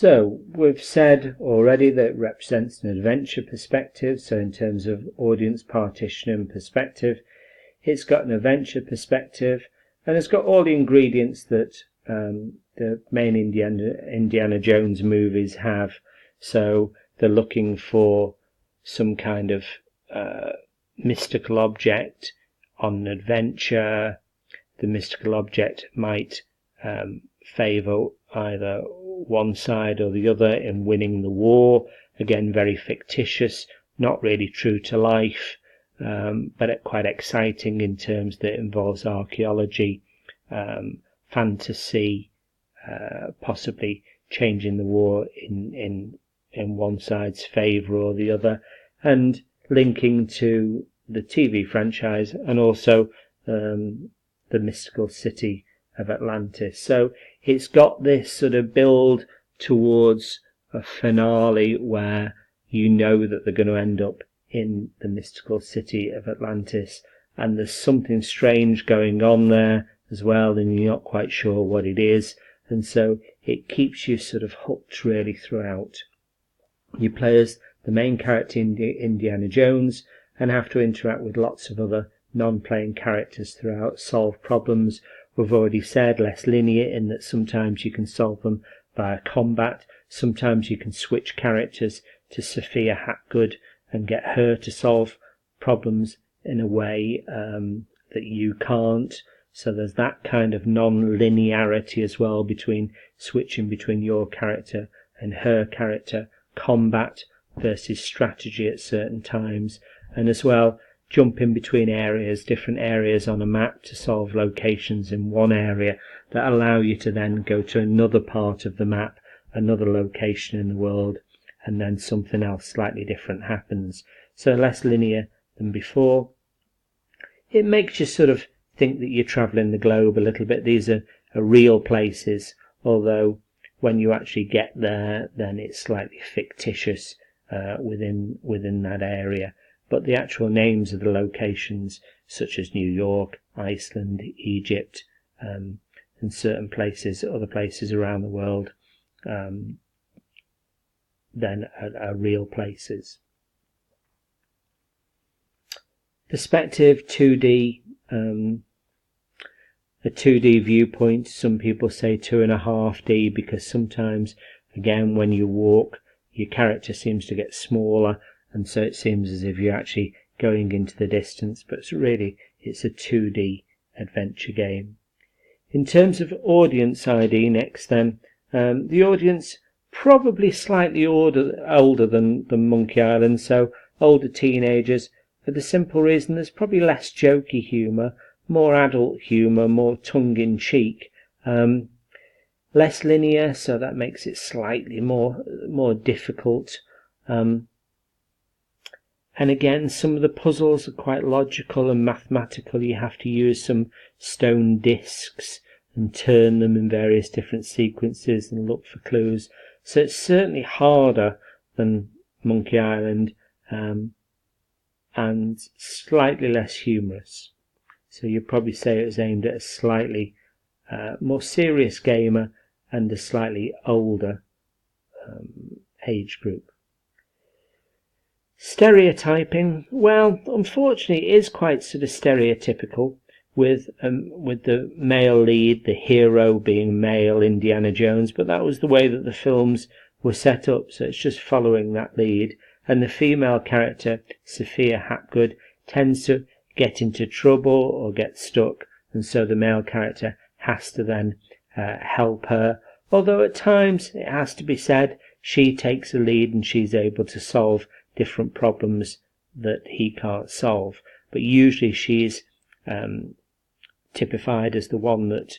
So we've said already that it represents an adventure perspective. So in terms of audience partition and perspective, it's got an adventure perspective, and it's got all the ingredients that the main Indiana Jones movies have. So they're looking for some kind of mystical object on an adventure. The mystical object might favour either one side or the other in winning the war. Again, very fictitious, not really true to life, but quite exciting in terms that it involves archaeology, fantasy, possibly changing the war in one side's favour or the other, and linking to the TV franchise and also the mystical city of Atlantis. So it's got this sort of build towards a finale where you know that they're going to end up in the mystical city of Atlantis, and there's something strange going on there as well, and you're not quite sure what it is, and so it keeps you sort of hooked really throughout. You play as the main character Indiana Jones and have to interact with lots of other non-playing characters throughout, solve problems. We've already said less linear in that sometimes you can solve them via combat, sometimes you can switch characters to Sophia Hapgood and get her to solve problems in a way that you can't. So there's that kind of non-linearity as well between switching between your character and her character, combat versus strategy at certain times, and as well jumping between areas, different areas on a map to solve locations in one area that allow you to then go to another part of the map, another location in the world, and then something else slightly different happens. So less linear than before. It makes you sort of think that you're travelling the globe a little bit. These are real places, although when you actually get there, then it's slightly fictitious within that area. But the actual names of the locations, such as New York, Iceland, Egypt, and certain places, other places around the world, then are real places. Perspective, 2D, a 2D viewpoint. Some people say 2.5D because sometimes, again, when you walk, your character seems to get smaller, and so it seems as if you're actually going into the distance, but it's a 2D adventure game. In terms of audience ID next then, the audience probably slightly older than Monkey Island, so older teenagers, for the simple reason there's probably less jokey humour, more adult humour, more tongue-in-cheek, less linear, so that makes it slightly more difficult. And again, some of the puzzles are quite logical and mathematical. You have to use some stone discs and turn them in various different sequences and look for clues. So it's certainly harder than Monkey Island, and slightly less humorous. So you'd probably say it was aimed at a slightly more serious gamer and a slightly older age group. Stereotyping, well, unfortunately it is quite sort of stereotypical, with the male lead, the hero, being male Indiana Jones, but that was the way that the films were set up, so it's just following that lead. And the female character, Sophia Hapgood, tends to get into trouble or get stuck, and so the male character has to then help her, although at times, it has to be said, she takes the lead and she's able to solve different problems that he can't solve, but usually she's typified as the one that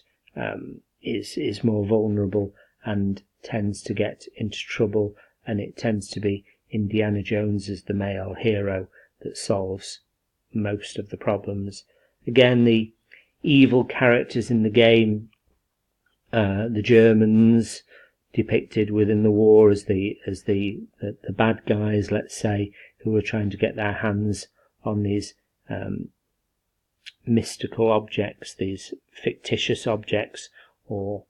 is more vulnerable and tends to get into trouble, and it tends to be Indiana Jones as the male hero that solves most of the problems. Again, the evil characters in the game, the Germans, depicted within the war as the bad guys, let's say, who were trying to get their hands on these mystical objects, these fictitious objects, or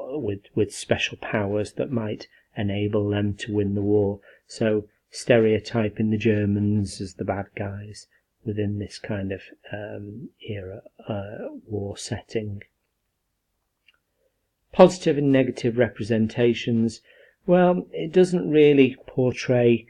with special powers that might enable them to win the war. So stereotyping the Germans as the bad guys within this kind of era, war setting. Positive and negative representations. Well, it doesn't really portray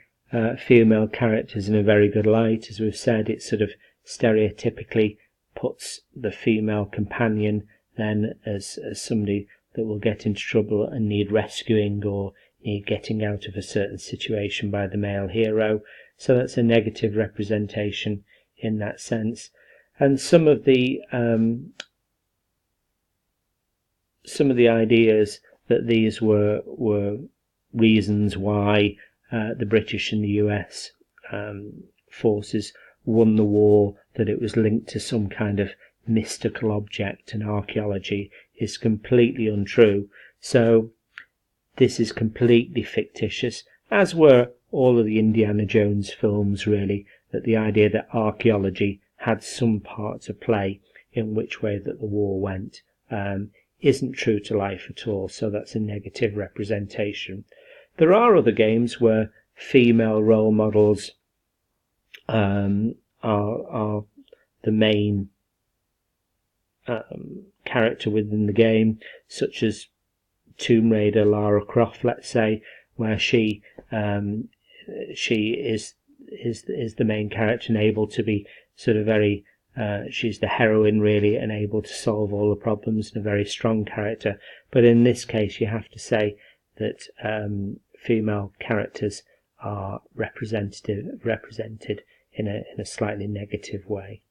female characters in a very good light. As we've said, it sort of stereotypically puts the female companion then as somebody that will get into trouble and need rescuing or need getting out of a certain situation by the male hero. So that's a negative representation in that sense. And some of the ideas that these were reasons why the British and the US forces won the war, that it was linked to some kind of mystical object and archaeology, is completely untrue. So this is completely fictitious, as were all of the Indiana Jones films, really, that the idea that archaeology had some part to play in which way that the war went isn't true to life at all. So that's a negative representation. There are other games where female role models are the main character within the game, such as Tomb Raider Lara Croft, let's say, where she is the main character and able to be sort of very she's the heroine really and able to solve all the problems, and a very strong character. But in this case, you have to say that female characters are represented in a slightly negative way.